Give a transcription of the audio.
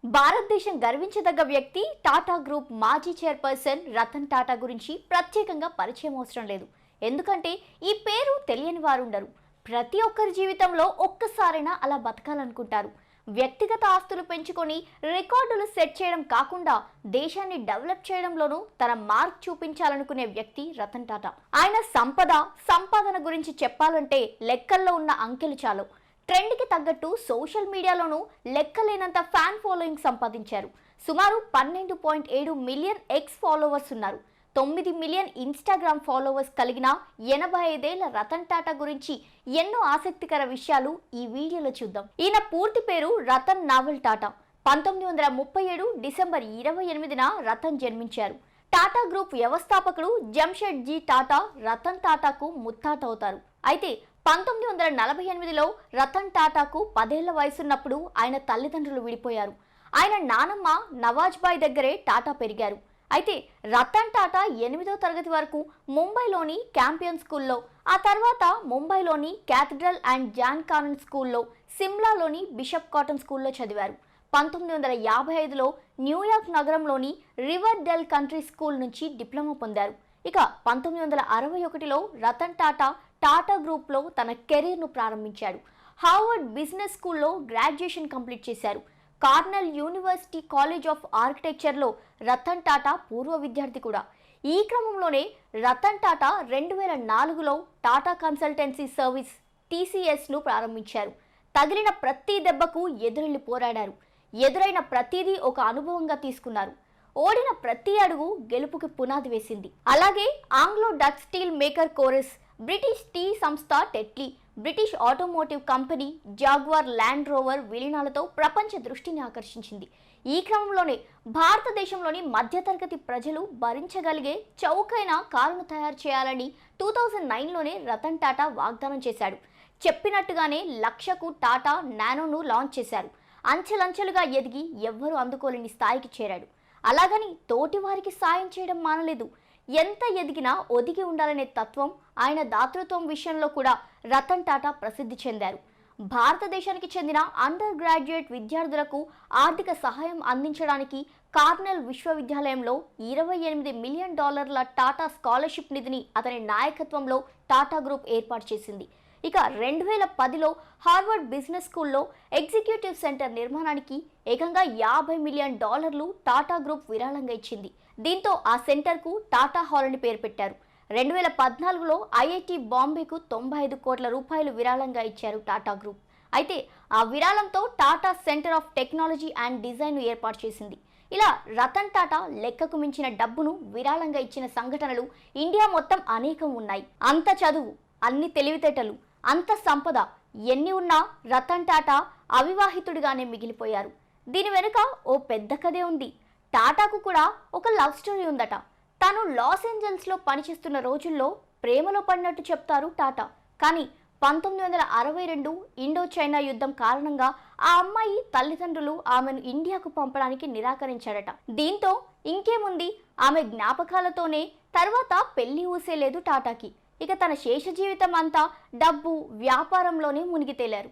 భారతదేశం గర్వించదగ్గ వ్యక్తి టాటా గ్రూప్ మాజీ చైర్పర్సన్ రతన్ టాటా గురించి ప్రత్యేకంగా పరిచయం అవసరం లేదు. ఎందుకంటే ఈ పేరు తెలియని వారు ఉండరు. ప్రతి ఒక్కరి జీవితంలో ఒక్కసారైనా అలా బతకాలనుకుంటారు. వ్యక్తిగత ఆస్తులు పెంచుకొని రికార్డులు సెట్ చేయడం కాకుండా దేశాన్ని డెవలప్ చేయడంలోనూ తన మార్క్ చూపించాలనుకునే వ్యక్తి రతన్ టాటా. ఆయన సంపాదన గురించి చెప్పాలంటే లెక్కల్లో ఉన్న అంకెలు చాలు. ట్రెండ్కి తగ్గట్టు సోషల్ మీడియాలోనూ లెక్కలేనంత ఫ్యాన్ ఫాలోయింగ్ సంపాదించారు. సుమారు 12.7 మిలియన్ ఎక్స్ ఫాలోవర్స్ ఉన్నారు. 9 మిలియన్ ఇన్స్టాగ్రామ్ ఫాలోవర్స్ కలిగిన 85 ఏళ్ల రతన్ టాటా గురించి ఎన్నో ఆసక్తికర విషయాలు ఈ వీడియోలో చూద్దాం. ఈయన పూర్తి పేరు రతన్ నావల్ టాటా. 1937 డిసెంబర్ 28న రతన్ జన్మించారు. టాటా గ్రూప్ వ్యవస్థాపకుడు జంషెడ్జీ టాటా రతన్ టాటాకు ముత్తాత అవుతారు. అయితే 1948లో రతన్ టాటాకు 10 ఏళ్ల వయసున్నప్పుడు ఆయన తల్లిదండ్రులు విడిపోయారు. ఆయన నానమ్మ నవాజ్బాయ్ దగ్గరే టాటా పెరిగారు. అయితే రతన్ టాటా 8వ తరగతి వరకు ముంబైలోని క్యాంపియన్ స్కూల్లో, ఆ తర్వాత ముంబైలోని క్యాథడ్రల్ అండ్ జాన్ కానన్ స్కూల్లో, సిమ్లాలోని బిషప్ కాటన్ స్కూల్లో చదివారు. 1955లో న్యూయార్క్ నగరంలోని రివర్ డెల్ కంట్రీ స్కూల్ నుంచి డిప్లొమా పొందారు. ఇక 1961లో రతన్ టాటా టాటా గ్రూప్లో తన కెరీర్ను ప్రారంభించాడు. హార్వర్డ్ బిజినెస్ స్కూల్లో గ్రాడ్యుయేషన్ కంప్లీట్ చేశారు. కార్నెల్ యూనివర్సిటీ కాలేజ్ ఆఫ్ ఆర్కిటెక్చర్లో రతన్ టాటా పూర్వ విద్యార్థి కూడా. ఈ క్రమంలోనే రతన్ టాటా 2004లో టాటా కన్సల్టెన్సీ సర్వీస్ TCSను ప్రారంభించారు. తగిలిన ప్రతి దెబ్బకు ఎదురెళ్లి పోరాడారు. ఎదురైన ప్రతిదీ ఒక అనుభవంగా తీసుకున్నారు. ఓడిన ప్రతి అడుగు గెలుపుకి పునాది వేసింది. అలాగే Anglo Dutch steel maker Corus, British tea సంస్థ Tetley, British automotive company Jaguar Land Rover విలీనాలతో ప్రపంచ దృష్టిని ఆకర్షించింది. ఈ క్రమంలోనే భారతదేశంలోని మధ్యతరగతి ప్రజలు భరించగలిగే చౌకైన కారును తయారు చేయాలని 2009లోనే రతన్ టాటా వాగ్దానం చేశాడు. చెప్పినట్టుగానే 1,00,000కు టాటా నానోను లాంచ్ చేశారు. అంచెలంచెలుగా ఎదిగి ఎవ్వరూ అందుకోలేని స్థాయికి చేరాడు. అలాగని తోటి వారికి సాయం చేయడం మానలేదు. ఎంత ఎదిగినా ఒదిగి ఉండాలనే తత్వం, ఆయన దాతృత్వం విషయంలో కూడా రతన్ టాటా ప్రసిద్ధి చెందారు. భారతదేశానికి చెందిన అండర్ గ్రాడ్యుయేట్ విద్యార్థులకు ఆర్థిక సహాయం అందించడానికి కార్నెల్ విశ్వవిద్యాలయంలో $28 మిలియన్ టాటా స్కాలర్షిప్ నిధిని అతని నాయకత్వంలో టాటా గ్రూప్ ఏర్పాటు చేసింది. ఇక 2010లో హార్వర్డ్ బిజినెస్ స్కూల్లో ఎగ్జిక్యూటివ్ సెంటర్ నిర్మాణానికి ఏకంగా $50 మిలియన్ టాటా గ్రూప్ విరాళంగా ఇచ్చింది. దీంతో ఆ సెంటర్కు టాటా హాల్ అని పేరు పెట్టారు. 2014లో IIT బాంబేకు 95 కోట్ల రూపాయలు విరాళంగా ఇచ్చారు టాటా గ్రూప్. అయితే ఆ విరాళంతో Tata centre of technology and డిజైన్ను ఏర్పాటు చేసింది. ఇలా రతన్ టాటా లెక్కకు మించిన డబ్బును విరాళంగా ఇచ్చిన సంఘటనలు ఇండియా మొత్తం అనేకం ఉన్నాయి. అంత చదువు, అన్ని తెలివితేటలు, అంత సంపద ఎన్ని ఉన్నా రతన్ టాటా అవివాహితుడిగానే మిగిలిపోయారు. దీని వెనుక ఓ పెద్ద కథే ఉంది. టాటాకు కూడా ఒక లవ్ స్టోరీ ఉందట. తాను లాస్ ఏంజల్స్లో పనిచేస్తున్న రోజుల్లో ప్రేమలో పడినట్టు చెప్తారు టాటా. కానీ 1962 ఇండో చైనా యుద్ధం కారణంగా ఆ అమ్మాయి తల్లిదండ్రులు ఆమెను ఇండియాకు పంపడానికి నిరాకరించారట. దీంతో ఇంకేముంది, ఆమె జ్ఞాపకాలతోనే తర్వాత పెళ్లి ఊసేలేదు టాటాకి. ఇక తన శేష జీవితం అంతా డబ్బు, వ్యాపారంలోనే మునిగి తేలారు.